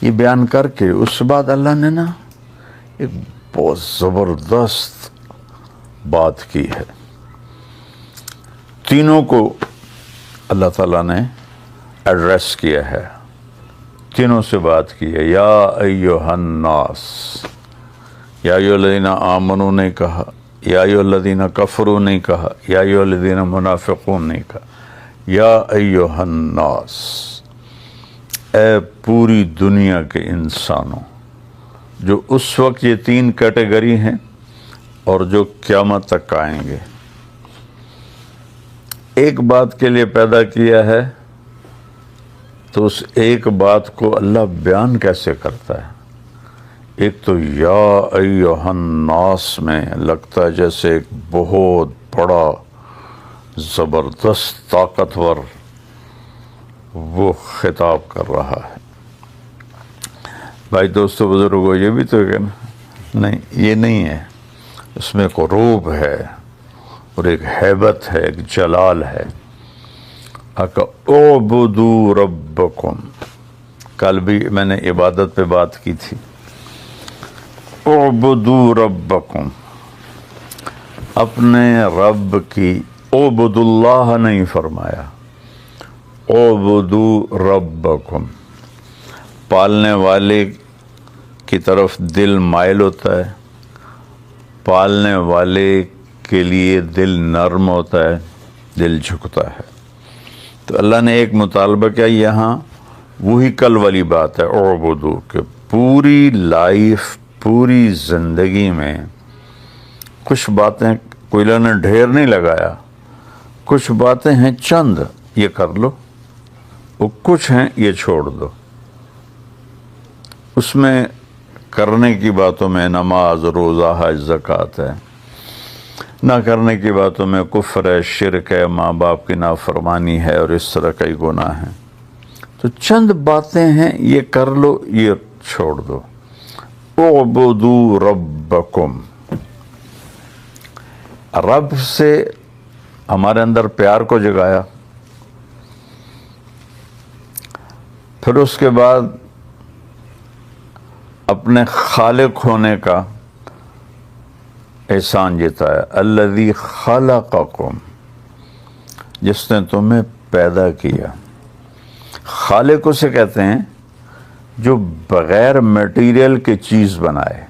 یہ بیان کر کے اس بعد اللہ نے نا ایک بہت زبردست بات کی ہے. تینوں کو اللہ تعالیٰ نے ایڈریس کیا ہے، تینوں سے بات کی ہے. یا ایھا الناس، یا ایھا الذین آمنوا نہیں کہا، یا ایھا الذین کفروا نہیں کہا، یا ایھا الذین منافقون نہیں کہا. یا ایھا الناس، اے پوری دنیا کے انسانوں، جو اس وقت یہ تین کیٹیگری ہیں اور جو قیامت تک آئیں گے. ایک بات کے لیے پیدا کیا ہے تو اس ایک بات کو اللہ بیان کیسے کرتا ہے؟ ایک تو یا ایھا الناس میں لگتا ہے جیسے ایک بہت بڑا زبردست طاقتور وہ خطاب کر رہا ہے. بھائی دوستو بزرگوں، یہ بھی تو ہے نا، نہیں یہ نہیں ہے. اس میں ایک روب ہے اور ایک ہیبت ہے، ایک جلال ہے. اعبدوا ربکم، کل بھی میں نے عبادت پہ بات کی تھی. اعبدوا ربکم، اپنے رب کی، اعبد اللہ نہیں فرمایا، اعبدوا ربکم. پالنے والے کی طرف دل مائل ہوتا ہے، پالنے والے کے لیے دل نرم ہوتا ہے، دل جھکتا ہے. تو اللہ نے ایک مطالبہ کیا یہاں، وہی کل والی بات ہے اعبدو، کہ پوری لائف، پوری زندگی میں کچھ باتیں کوئی اللہ نے ڈھیر نہیں لگایا، کچھ باتیں ہیں چند، یہ کر لو، وہ کچھ ہیں یہ چھوڑ دو. اس میں کرنے کی باتوں میں نماز، روزہ، حج، زکوٰۃ ہے، نہ کرنے کی باتوں میں کفر ہے، شرک ہے، ماں باپ کی نافرمانی ہے اور اس طرح کئی گناہ ہیں. تو چند باتیں ہیں یہ کر لو، یہ چھوڑ دو. اعبدوا ربکم، رب سے ہمارے اندر پیار کو جگایا. پھر اس کے بعد اپنے خالق ہونے کا احسان جتایا. الذی خلقکم، جس نے تمہیں پیدا کیا. خالق اسے کہتے ہیں جو بغیر میٹیریل کی چیز بنائے.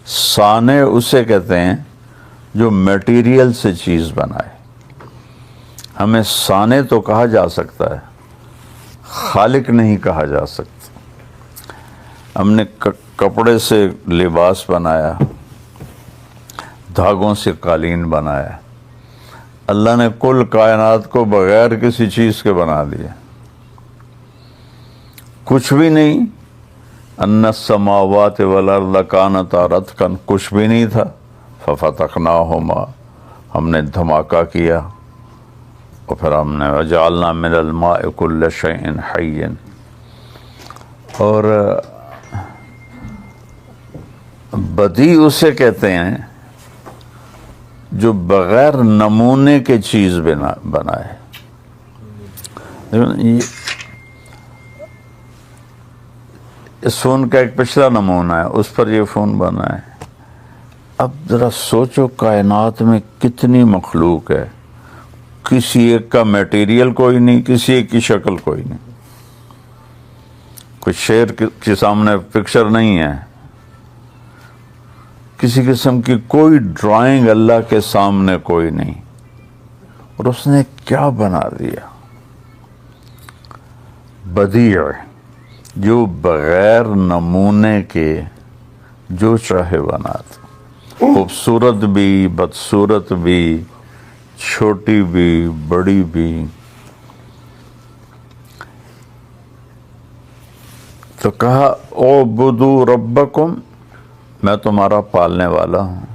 صانع اسے کہتے ہیں جو میٹیریل سے چیز بنائے. ہمیں صانع تو کہا جا سکتا ہے، خالق نہیں کہا جا سکتا. ہم نے کپڑے سے لباس بنایا، دھاگوں سے قالین بنایا. اللہ نے کل کائنات کو بغیر کسی چیز کے بنا دیا، کچھ بھی نہیں. ان السماوات والارض کانتا رتقا، کچھ بھی نہیں تھا. ففتقناہما، ہم نے دھماکہ کیا، اور پھر ہم نے وجعلنا من الماء کل شیء حی. اور بدیع اسے کہتے ہیں جو بغیر نمونے کے چیز بنائے. اس فون کا ایک پچھلا نمونہ ہے، اس پر یہ فون بنا ہے. اب ذرا سوچو کائنات میں کتنی مخلوق ہے، کسی ایک کا میٹیریل کوئی نہیں، کسی ایک کی شکل کوئی نہیں. کوئی شیر کے سامنے پکچر نہیں ہے، کسی قسم کی کوئی ڈرائنگ اللہ کے سامنے کوئی نہیں. اور اس نے کیا بنا دیا، بدیع، جو بغیر نمونے کے جو چاہے بناتا. خوبصورت بھی، بدصورت بھی، چھوٹی بھی، بڑی بھی. تو کہا اعبدوا ربکم، میں تمہارا پالنے والا ہوں.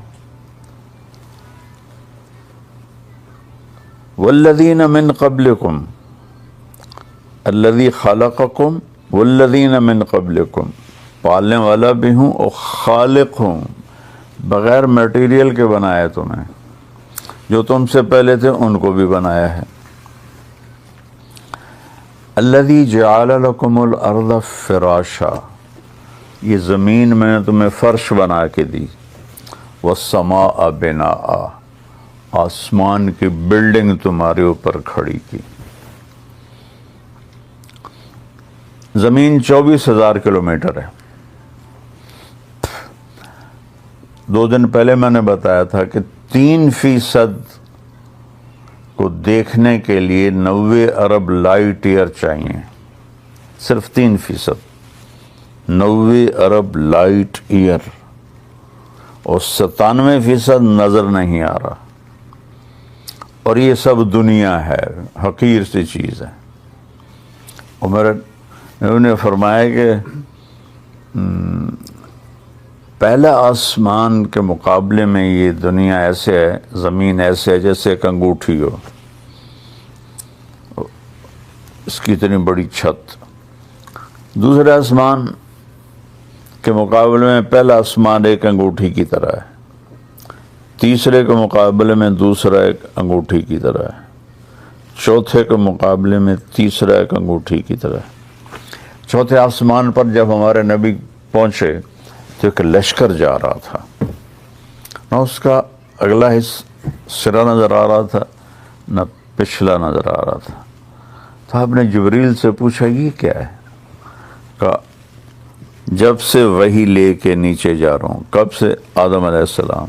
والذین من قبلکم، الذی خلقکم والذین من قبلکم، پالنے والا بھی ہوں اور خالق ہوں. بغیر میٹیریل کے بنایا تمہیں، جو تم سے پہلے تھے ان کو بھی بنایا ہے. الذی جعل لکم الارض فراشا، یہ زمین میں نے تمہیں فرش بنا کے دی، والسماء بناء، آسمان کی بلڈنگ تمہارے اوپر کھڑی کی۔ زمین 24,000 کلومیٹر ہے۔ 2 دن پہلے میں نے بتایا تھا کہ 3% کو دیکھنے کے لیے 90 ارب لائٹ ایئر چاہیے، صرف 3%، 90 ارب لائٹ ایئر، اور 97% نظر نہیں آ رہا، اور یہ سب دنیا ہے، حقیر سی چیز ہے۔ اور میرے نبی نے فرمایا کہ پہلا آسمان کے مقابلے میں یہ دنیا ایسے ہے، زمین ایسے ہے جیسے ایک انگوٹھی ہو، اس کی اتنی بڑی چھت۔ دوسرے آسمان کے مقابلے میں پہلا آسمان ایک انگوٹھی کی طرح ہے، تیسرے کے مقابلے میں دوسرا ایک انگوٹھی کی طرح ہے، چوتھے کے مقابلے میں تیسرا ایک انگوٹھی کی طرح ہے۔ چوتھے آسمان پر جب ہمارے نبی پہنچے تو ایک لشکر جا رہا تھا، نہ اس کا اگلا سرا نظر آ رہا تھا نہ پچھلا نظر آ رہا تھا۔ تو آپ نے جبریل سے پوچھا یہ کیا ہے؟ کہا جب سے وحی لے کے نیچے جا رہا ہوں۔ کب سے؟ آدم علیہ السلام،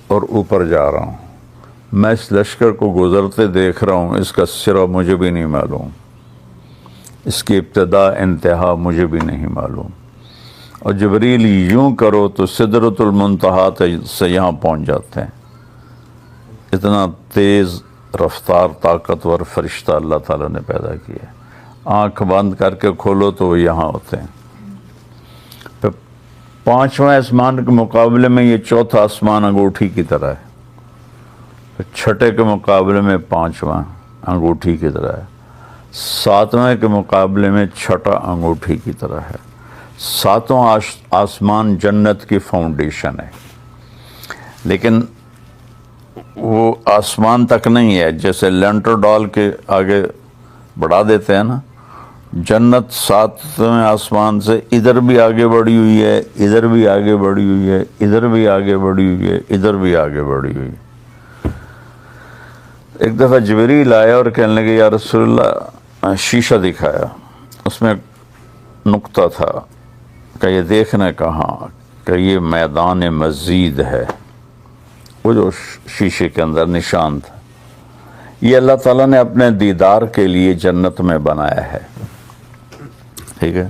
اور اوپر جا رہا ہوں۔ میں اس لشکر کو گزرتے دیکھ رہا ہوں، اس کا سرا مجھے بھی نہیں معلوم، اس کی ابتدا انتہا مجھے بھی نہیں معلوم۔ اور جبریل یوں کرو تو سدرۃ المنتہا سے یہاں پہنچ جاتے ہیں۔ اتنا تیز رفتار طاقتور فرشتہ اللہ تعالیٰ نے پیدا کیا ہے۔ آنکھ بند کر کے کھولو تو وہ یہاں ہوتے ہیں۔ پھر 5واں آسمان کے مقابلے میں یہ چوتھا آسمان انگوٹھی کی طرح ہے، پھر چھٹے کے مقابلے میں 5واں انگوٹھی کی طرح ہے، 7ویں کے مقابلے میں چھٹا انگوٹھی کی طرح ہے۔ 7واں آسمان جنت کی فاؤنڈیشن ہے، لیکن وہ آسمان تک نہیں ہے، جیسے لینٹر ڈال کے آگے بڑھا دیتے ہیں نا۔ جنت 7ویں آسمان سے ادھر بھی آگے بڑھی ہوئی ہے، ادھر بھی آگے بڑھی ہوئی ہے، ادھر بھی آگے بڑھی ہوئی ہے، ادھر بھی آگے بڑھی ہوئی ہے۔ ایک دفعہ جبریل آیا اور کہنے لگے یا رسول اللہ، شیشہ دکھایا، اس میں نقطہ تھا کہ یہ دیکھنا کہاں، کہ یہ میدان مزید ہے، وہ جو شیشے کے اندر نشان تھا، یہ اللہ تعالیٰ نے اپنے دیدار کے لیے جنت میں بنایا ہے۔ ٹھیک ہے،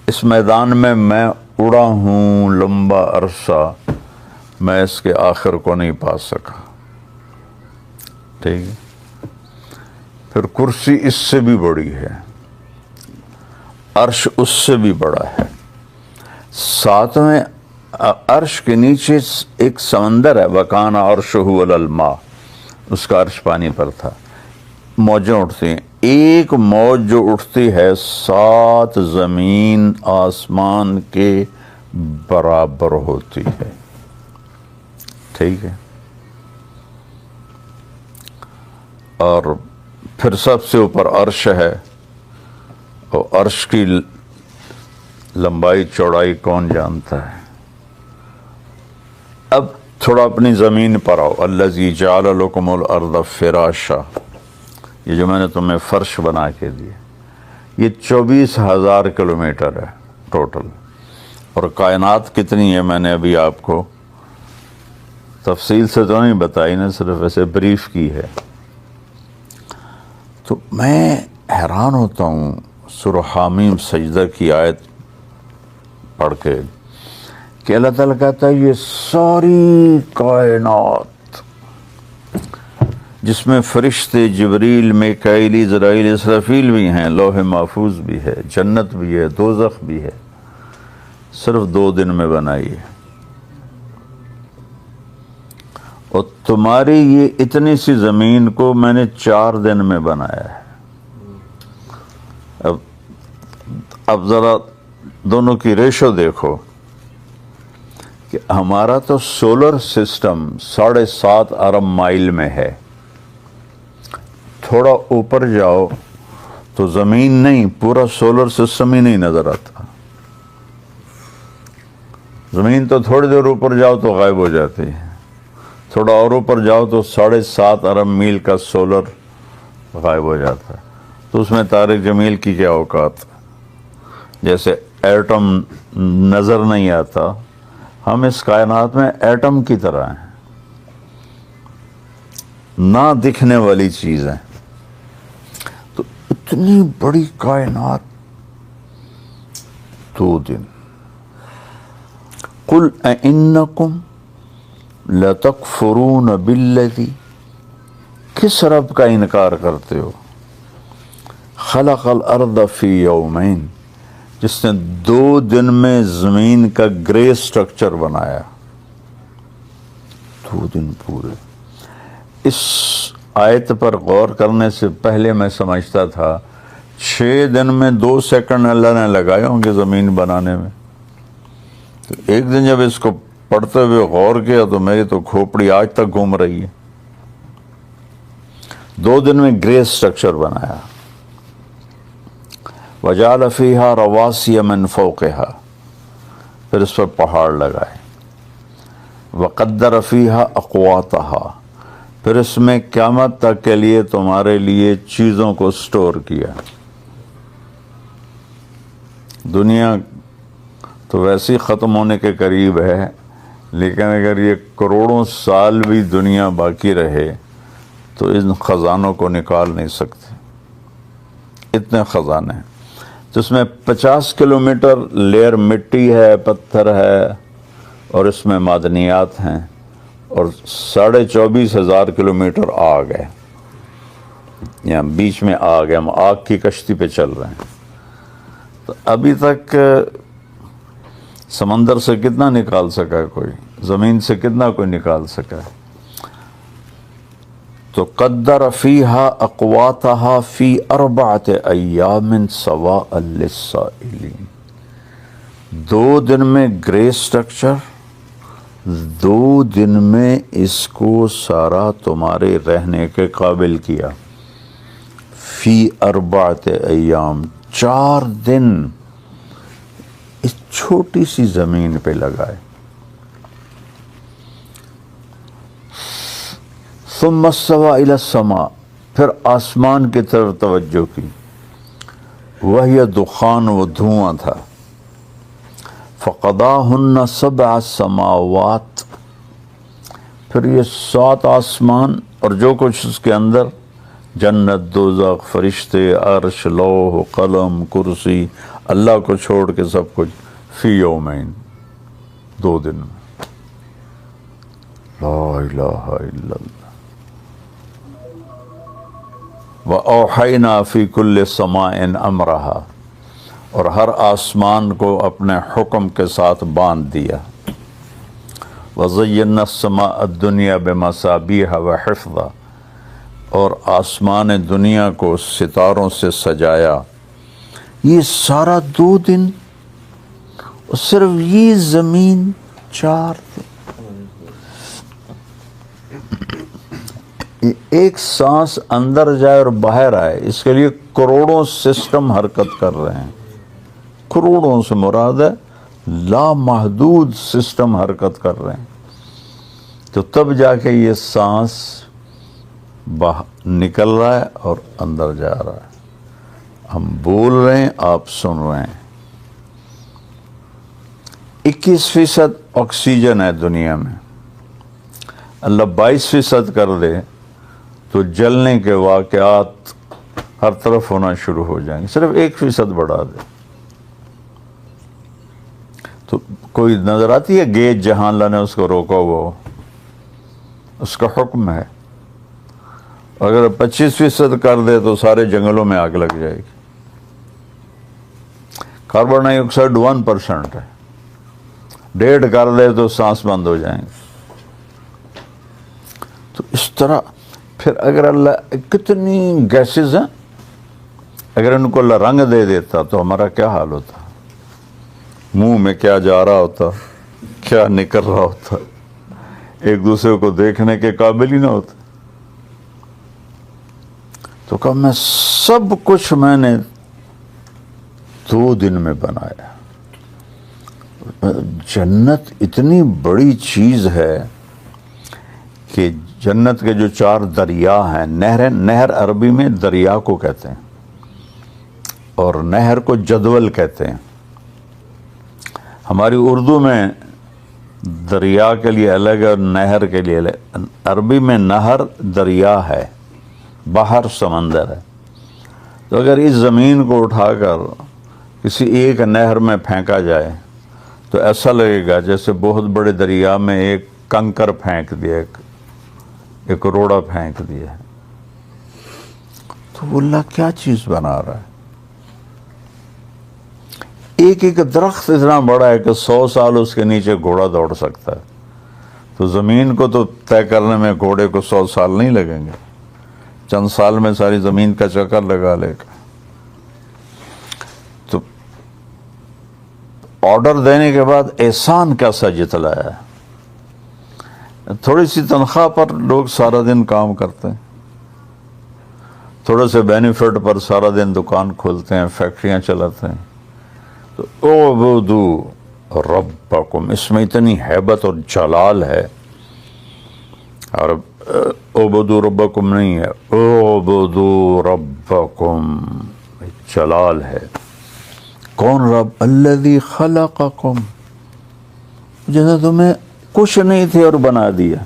اس میدان میں میں اڑا ہوں لمبا عرصہ، میں اس کے آخر کو نہیں پا سکا۔ ٹھیک ہے، پھر کرسی اس سے بھی بڑی ہے، عرش اس سے بھی بڑا ہے۔ 7ویں عرش کے نیچے ایک سمندر ہے، وَكَانَ عَرْشُهُ عَلَى الْمَاءِ، اس کا عرش پانی پر تھا۔ موجیں اٹھتی ہیں، ایک موج جو اٹھتی ہے 7 زمین آسمان کے برابر ہوتی ہے۔ ٹھیک ہے، اور پھر سب سے اوپر عرش ہے، اور عرش کی لمبائی چوڑائی کون جانتا ہے۔ اب تھوڑا اپنی زمین پر آؤ، الذی جعل لکم الارض فراشا، یہ جو میں نے تمہیں فرش بنا کے دیا، یہ 24,000 کلومیٹر ہے ٹوٹل۔ اور کائنات کتنی ہے میں نے ابھی آپ کو تفصیل سے تو نہیں بتائی نا، صرف ایسے بریف کی ہے۔ تو میں حیران ہوتا ہوں سورہ حامیم سجدہ کی آیت پڑھ کے کہ اللہ تعالیٰ کہتا ہے یہ ساری کائنات، جس میں فرشتے جبریل، میکائیل، عزرائیل، اسرافیل بھی ہیں، لوح محفوظ بھی ہے، جنت بھی ہے، دوزخ بھی ہے، صرف 2 دن میں بنائی ہے۔ اور تمہاری یہ اتنی سی زمین کو میں نے 4 دن میں بنایا ہے۔ اب ذرا دونوں کی ریشو دیکھو کہ ہمارا تو سولر سسٹم 7.5 ارب مائل میں ہے، تھوڑا اوپر جاؤ تو زمین نہیں، پورا سولر سسٹم ہی نہیں نظر آتا. زمین تو تھوڑی دیر اوپر جاؤ تو غائب ہو جاتی ہے، تھوڑا اور اوپر جاؤ تو 7.5 ارب میل کا سولر غائب ہو جاتا ہے. تو اس میں طارق جمیل کی کیا اوقات. جیسے ایٹم نظر نہیں آتا، ہم اس کائنات میں ایٹم کی طرح ہیں، نہ دکھنے والی چیز ہیں. تو اتنی بڑی کائنات 2 دن. قل اِنَّکُمْ لَتَکْفُرُونَ بِالَّذِی، کس رب کا انکار کرتے ہو، خلق الارض فی یومین، جس نے 2 دن میں زمین کا گرے سٹرکچر بنایا. 2 دن پورے. اس آیت پر غور کرنے سے پہلے میں سمجھتا تھا 6 دن میں 2 سیکنڈ اللہ نے لگائے ہوں گے زمین بنانے میں. تو ایک دن جب اس کو پڑھتے ہوئے غور کیا تو میری تو کھوپڑی آج تک گھوم رہی ہے. 2 دن میں گرے سٹرکچر بنایا. وَجَعَلَ فِيهَا رَوَاسِيَ مِن فَوْقِهَا، پھر اس پر پہاڑ لگائے. وَقَدَّرَ فِيهَا أَقْوَاتَهَا، پھر اس میں قیامت تک کے لیے تمہارے لیے چیزوں کو سٹور کیا. دنیا تو ویسے ہی ختم ہونے کے قریب ہے، لیکن اگر یہ کروڑوں سال بھی دنیا باقی رہے تو ان خزانوں کو نکال نہیں سکتے. اتنے خزانے ہیں. تو اس میں 50 کلومیٹر لیئر مٹی ہے، پتھر ہے، اور اس میں معدنیات ہیں، اور 24,500 کلومیٹر آگ ہے. یہاں بیچ میں آگ ہے، ہم آگ کی کشتی پہ چل رہے ہیں. تو ابھی تک سمندر سے کتنا نکال سکا ہے کوئی، زمین سے کتنا کوئی نکال سکا ہے. تو قدر فیہا اقواتہا فی 4 ایام سواء للسائلین. 2 دن میں گرے سٹرکچر، 2 دن میں اس کو سارا تمہارے رہنے کے قابل کیا. فی 4 ایام، 4 دن اس چھوٹی سی زمین پہ لگائے. ثم استوى الى السماء، پھر آسمان کی طرف توجہ کی. وہی دخان، وہ دھواں تھا. فقضاهن 7 سماوات، پھر یہ 7 آسمان اور جو کچھ اس کے اندر، جنت، دوزخ، فرشتے، عرش، لوح، قلم، کرسی، اللہ کو چھوڑ کے سب کچھ، فی یومین، 2 دن میں. لا الہ الا اللہ. وَأَوْحَيْنَا فِي كُلِّ سَمَاءٍ أَمْرَهَا، اور ہر آسمان کو اپنے حکم کے ساتھ باندھ دیا. وَزَيَّنَّا السَّمَاءَ الدُّنْيَا بِمَصَابِيحَ وَحِفْظًا، اور آسمان دنیا کو ستاروں سے سجایا. یہ سارا 2 دن، اور صرف یہ زمین 4 دن. ایک سانس اندر جائے اور باہر آئے، اس کے لیے کروڑوں سسٹم حرکت کر رہے ہیں. کروڑوں سے مراد ہے لامحدود سسٹم حرکت کر رہے ہیں. تو تب جا کے یہ سانس باہر نکل رہا ہے اور اندر جا رہا ہے. ہم بول رہے ہیں، آپ سن رہے ہیں. 21% آکسیجن ہے دنیا میں. اللہ 22% کر دے تو جلنے کے واقعات ہر طرف ہونا شروع ہو جائیں گے. صرف 1% بڑھا دے تو کوئی نظر آتی ہے گیج جہاں اللہ نے اس کو روکا ہوا ہو، اس کا حکم ہے. اگر 25% کر دے تو سارے جنگلوں میں آگ لگ جائے گی. کاربن ڈائی آکسائڈ 1% ہے، 1.5 کر دے تو سانس بند ہو جائیں گے. تو اس طرح پھر اگر اللہ، کتنی گیسز ہیں، اگر ان کو اللہ رنگ دے دیتا تو ہمارا کیا حال ہوتا، منہ میں کیا جا رہا ہوتا، کیا نکل رہا ہوتا، ایک دوسرے کو دیکھنے کے قابل ہی نہ ہوتا. تو کہا میں سب کچھ میں نے 2 دن میں بنایا. جنت اتنی بڑی چیز ہے کہ جنت کے جو 4 دریا ہیں، نہر عربی میں دریا کو کہتے ہیں اور نہر کو جدول کہتے ہیں. ہماری اردو میں دریا کے لیے الگ ہے اور نہر کے لیے الگ. عربی میں نہر دریا ہے، بحر سمندر ہے. تو اگر اس زمین کو اٹھا کر کسی ایک نہر میں پھینکا جائے تو ایسا لگے گا جیسے بہت بڑے دریا میں ایک کنکر پھینک دیا، ایک روڑا پھینک دیا. تو اللہ کیا چیز بنا رہا ہے. ایک ایک درخت اتنا بڑا ہے کہ 100 سال اس کے نیچے گھوڑا دوڑ سکتا ہے. تو زمین کو تو طے کرنے میں گھوڑے کو 100 سال نہیں لگیں گے، چند سال میں ساری زمین کا چکر لگا لے گا. تو آرڈر دینے کے بعد احسان کیسا جتلایا ہے. تھوڑی سی تنخواہ پر لوگ سارا دن کام کرتے ہیں، تھوڑے سے بینیفٹ پر سارا دن دکان کھولتے ہیں، فیکٹریاں چلاتے ہیں. تو اعبدوا ربکم، اس میں اتنی ہیبت اور جلال ہے. اور اعبدوا ربکم نہیں ہے، اعبدوا ربکم، جلال ہے. کون رب؟ الذی خلقکم، جس نے تمہیں کچھ نہیں تھے اور بنا دیا.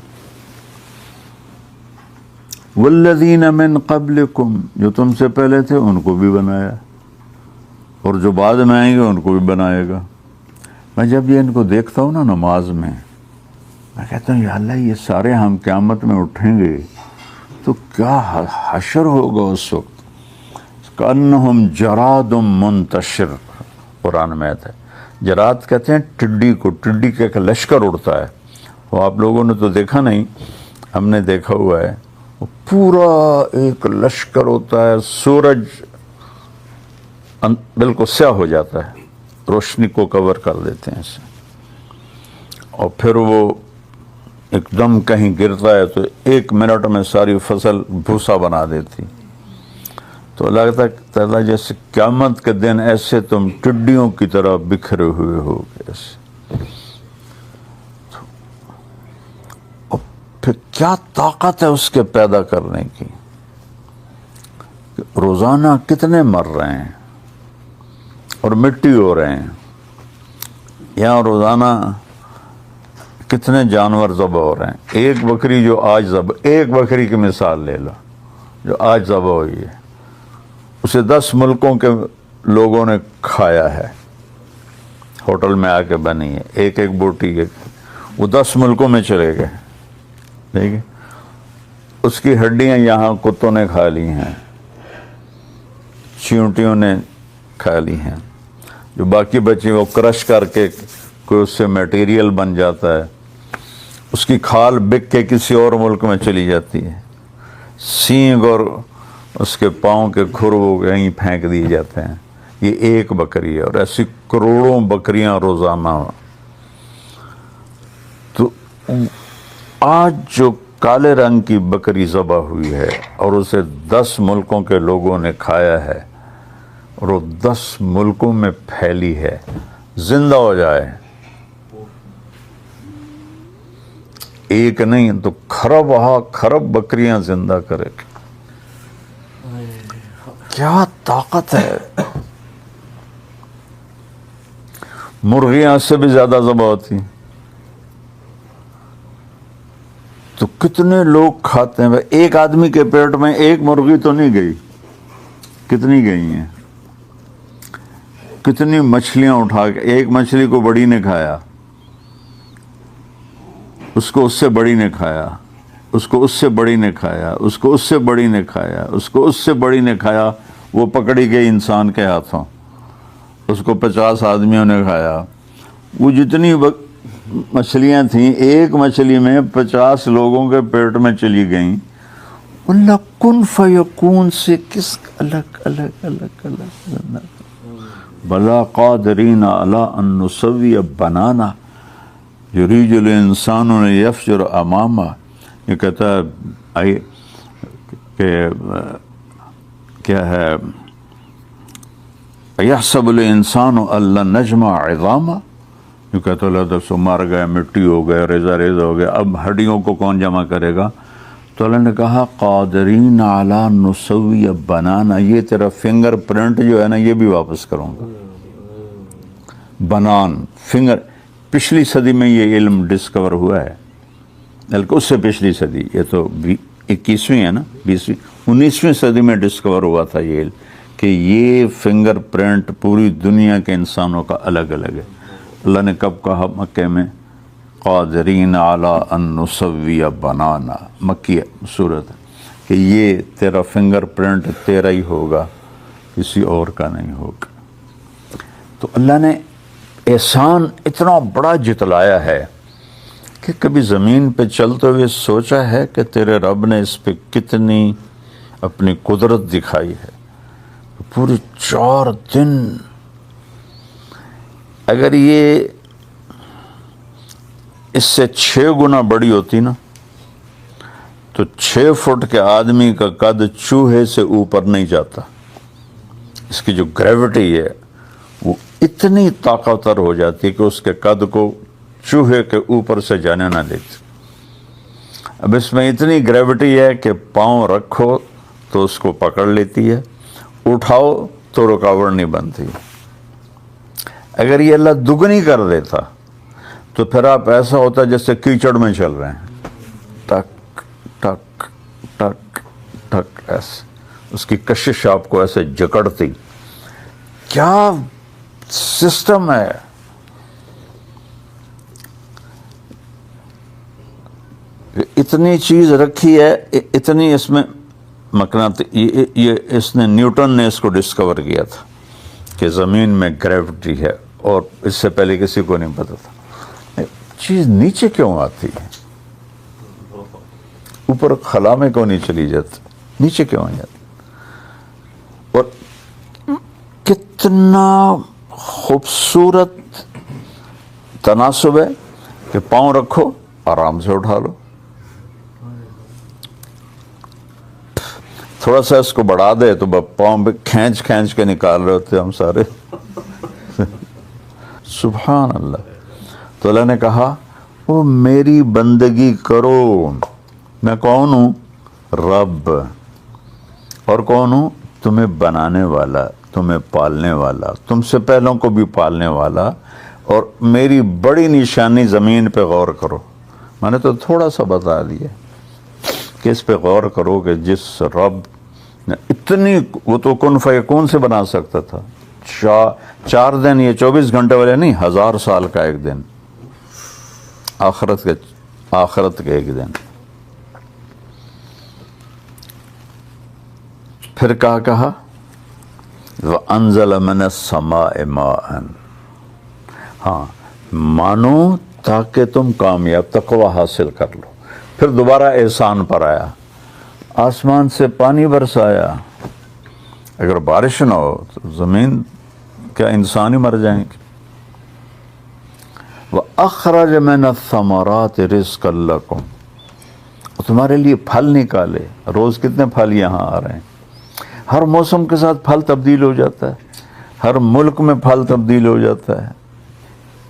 والذین من قبلکم، جو تم سے پہلے تھے ان کو بھی بنایا، اور جو بعد میں آئیں گے ان کو بھی بنائے گا. میں جب یہ ان کو دیکھتا ہوں نا نماز میں کہتا ہوں یا اللہ یہ سارے ہم قیامت میں اٹھیں گے تو کیا حشر ہوگا اس وقت. کأنہم جراد منتشر، قرآن میں آتا ہے. جراد کہتے ہیں ٹڈی کو، ٹڈی کا ایک لشکر اڑتا ہے. وہ آپ لوگوں نے تو دیکھا نہیں، ہم نے دیکھا ہوا ہے. وہ پورا ایک لشکر ہوتا ہے، سورج بالکل سیاہ ہو جاتا ہے، روشنی کو کور کر دیتے ہیں اسے، اور پھر وہ ایک دم کہیں گرتا ہے تو 1 منٹ میں ساری فصل بھوسا بنا دیتی. تو لگتا ہے تعالیٰ جیسے قیامت کے دن ایسے تم ٹڈیوں کی طرح بکھرے ہوئے ہو ایسے. اور پھر کیا طاقت ہے اس کے پیدا کرنے کی. روزانہ کتنے مر رہے ہیں اور مٹی ہو رہے ہیں. یہاں روزانہ کتنے جانور ذبح ہو رہے ہیں. ایک بکری جو آج ذبح، ایک بکری کی مثال لے لو جو آج ذبح ہوئی ہے، اسے 10 ملکوں کے لوگوں نے کھایا ہے. ہوٹل میں آ کے بنی ہے، ایک ایک بوٹی کے، وہ 10 ملکوں میں چلے گئے. ٹھیک ہے، اس کی ہڈیاں یہاں کتوں نے کھا لی ہیں، چیونٹیوں نے کھا لی ہیں. جو باقی بچی وہ کرش کر کے کوئی اس سے میٹیریل بن جاتا ہے، اس کی کھال بک کے کسی اور ملک میں چلی جاتی ہے. سینگ اور اس کے پاؤں کے کھر وہ کہیں پھینک دیے جاتے ہیں. یہ ایک بکری ہے، اور ایسی کروڑوں بکریاں روزانہ. تو آج جو کالے رنگ کی بکری ذبح ہوئی ہے اور اسے 10 ملکوں کے لوگوں نے کھایا ہے اور وہ 10 ملکوں میں پھیلی ہے، زندہ ہو جائے ایک نہیں تو خرب بکریاں زندہ کرے. کیا طاقت ہے. مرغیاں اس سے بھی زیادہ ذبح ہوتی. تو کتنے لوگ کھاتے ہیں. ایک آدمی کے پیٹ میں ایک مرغی تو نہیں گئی، کتنی گئی ہیں. کتنی مچھلیاں اٹھا کے، ایک مچھلی کو بڑی نے کھایا، اس کو اس سے بڑی نے کھایا، اس کو اس سے بڑی نے کھایا، اس کو اس سے بڑی نے کھایا، اس کو اس سے بڑی نے کھایا. وہ پکڑی گئی انسان کے ہاتھوں، اس کو 50 آدمیوں نے کھایا. وہ جتنی مچھلیاں تھیں ایک مچھلی میں 50 لوگوں کے پیٹ میں چلی گئیں. اللہ کن فیکون سے کس الگ الگ الگ الگ بلا قادرین علی ان نسوی بنانا یریج الانسان یفجر امامہ. یہ کہتا ہے کہ کیا ہے، یحسب الانسان اللہ نجمع عظاما، جو کہتا اللہ تو سو مر گئے، مٹی ہو گئے، ریزہ ریزہ ہو گیا، اب ہڈیوں کو کون جمع کرے گا؟ تو اللہ نے کہا قادرین علی نسوی بنانا، یہ تیرا فنگر پرنٹ جو ہے نا یہ بھی واپس کروں گا۔ بنان فنگر، پچھلی صدی میں یہ علم ڈسکور ہوا ہے، بلکہ اس سے پچھلی صدی، یہ تو 21ویں ہے نا، 19ویں صدی میں ڈسکور ہوا تھا یہ علم کہ یہ فنگر پرنٹ پوری دنیا کے انسانوں کا الگ الگ ہے۔ اللہ نے کب کہا؟ مکے میں، قادرین علی ان نسوی بنانا، مکی صورت، کہ یہ تیرا فنگر پرنٹ تیرا ہی ہوگا، کسی اور کا نہیں ہوگا۔ تو اللہ نے احسان اتنا بڑا جتلایا ہے کہ کبھی زمین پہ چلتے ہوئے سوچا ہے کہ تیرے رب نے اس پہ کتنی اپنی قدرت دکھائی ہے؟ پورے 4 دن، اگر یہ اس سے 6 گنا بڑی ہوتی نا تو 6 فٹ کے آدمی کا قد چوہے سے اوپر نہیں جاتا۔ اس کی جو گریوٹی ہے وہ اتنی طاقتور ہو جاتی کہ اس کے قد کو چوہے کے اوپر سے جانے نہ دیتی۔ اب اس میں اتنی گریوٹی ہے کہ پاؤں رکھو تو اس کو پکڑ لیتی ہے، اٹھاؤ تو رکاوٹ نہیں بنتی۔ اگر یہ اللہ دگنی کر دیتا تو پھر آپ ایسا ہوتا جیسے کیچڑ میں چل رہے ہیں، ٹک ٹک ٹک ٹک، ایسے اس کی کشش آپ کو ایسے جکڑتی۔ کیا سسٹم ہے! اتنی چیز رکھی ہے، اتنی اس میں یہ اس نے، نیوٹن نے اس کو ڈسکور کیا تھا کہ زمین میں گریوٹی ہے، اور اس سے پہلے کسی کو نہیں پتا تھا۔ چیز نیچے کیوں آتی ہے؟ اوپر خلا میں کیوں نہیں چلی جاتی؟ نیچے کیوں آ جاتی؟ اور کتنا خوبصورت تناسب ہے کہ پاؤں رکھو، آرام سے اٹھا لو، تھوڑا سا اس کو بڑھا دے تو پاؤں پہ کھینچ کھینچ کے نکال رہے ہوتے ہم سارے۔ سبحان اللہ۔ تو اللہ نے کہا وہ میری بندگی کرو، میں کون ہوں؟ رب۔ اور کون ہوں؟ تمہیں بنانے والا، تمہیں پالنے والا، تم سے پہلوں کو بھی پالنے والا۔ اور میری بڑی نشانی زمین پہ غور کرو، میں نے تو تھوڑا سا بتا دیا کہ اس پہ غور کرو کہ جس رب نے اتنی، وہ تو کن فیکون سے بنا سکتا تھا، 4 دن، یہ 24 گھنٹے والے نہیں، 1000 سال کا ایک دن، آخرت کے ایک دن۔ پھر کہا وَأَنزَلَ مِنَ السَّمَاءِ مَاءً، ہاں مانو تاکہ تم کامیاب، تقوی حاصل کر لو۔ پھر دوبارہ احسان پر آیا، آسمان سے پانی برسایا۔ اگر بارش نہ ہو تو زمین، کیا انسان ہی مر جائیں گے۔ وَأَخْرَجَ مِنَ الثَّمَرَاتِ رِزْقًا لَكُمْ، تمہارے لیے پھل نکالے۔ روز کتنے پھل یہاں آ رہے ہیں، ہر موسم کے ساتھ پھل تبدیل ہو جاتا ہے، ہر ملک میں پھل تبدیل ہو جاتا ہے۔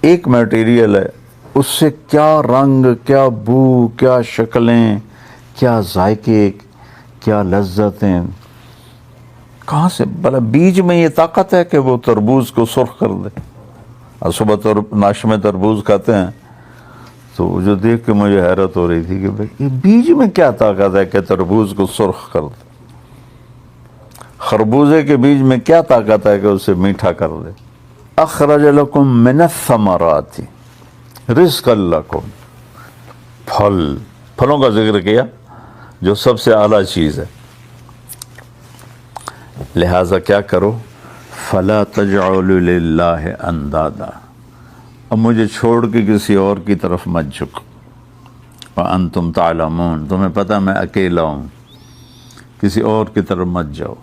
ایک میٹیریل ہے، اس سے کیا رنگ، کیا بو، کیا شکلیں، کیا ذائقے، کیا لذتیں، کہاں سے؟ بھلا بیج میں یہ طاقت ہے کہ وہ تربوز کو سرخ کر دے؟ اور صبح ناشتے میں تربوز کھاتے ہیں تو جو دیکھ کے مجھے حیرت ہو رہی تھی کہ بھائی یہ بیج میں کیا طاقت ہے کہ تربوز کو سرخ کر دے؟ خربوزے کے بیج میں کیا طاقت ہے کہ اسے میٹھا کر دے؟ اخرج لکم من الثمرات رزقا لکم، پھلوں کا ذکر کیا جو سب سے اعلیٰ چیز ہے۔ لہٰذا کیا کرو؟ فلا تجعلوا للہ اندادا، اب مجھے چھوڑ کے کسی اور کی طرف مت جھکو۔ وانتم تعلمون، تمہیں پتہ میں اکیلا ہوں، کسی اور کی طرف مت جاؤ۔